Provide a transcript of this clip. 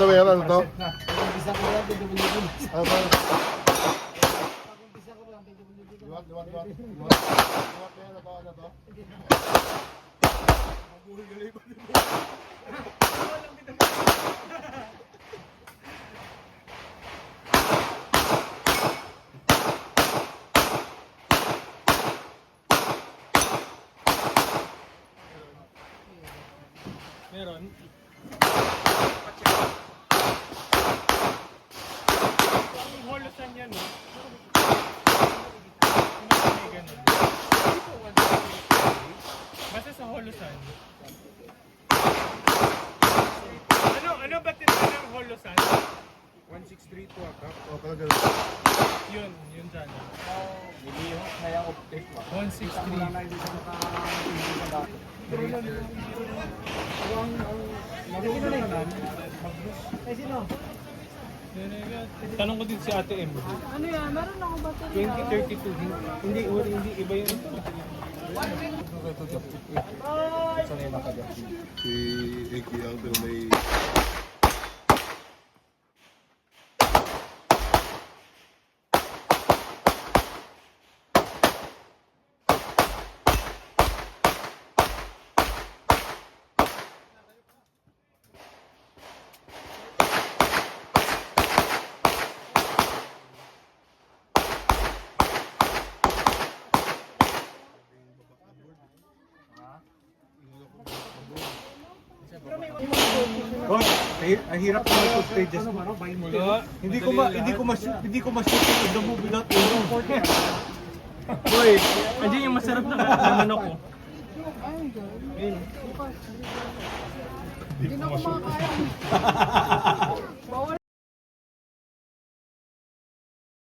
to, Mayor? Ano to? Isa ko lang, pinagulugin. Ano to? Isa ko lang, pinagulugin. Liwat, Mayor? Ano to? Ano to? Meron. Ang holosan yan, no? May ganun. Basta sa holosan. Ano ba tinatawag ng holosan? 1632 aka. Oh, pala ganun. Yun dyan. Nilihok na yung update mo. 163. Wala na hindi ka naka-hindi ka dati. Pero lang, ang sino na yun? Eh, sino? Tanong ko din si Ate M. Ano yan? Meron ako baterya. 2032. Hindi iba yun. Sanay nakagapit. Si Eki ang pero may... Boss, ang hirap ko mag stages mo. Hindi ko ma-shoot the movie without you. Boy, andyan yung masarap na manok ko. Hindi na ako makakaya.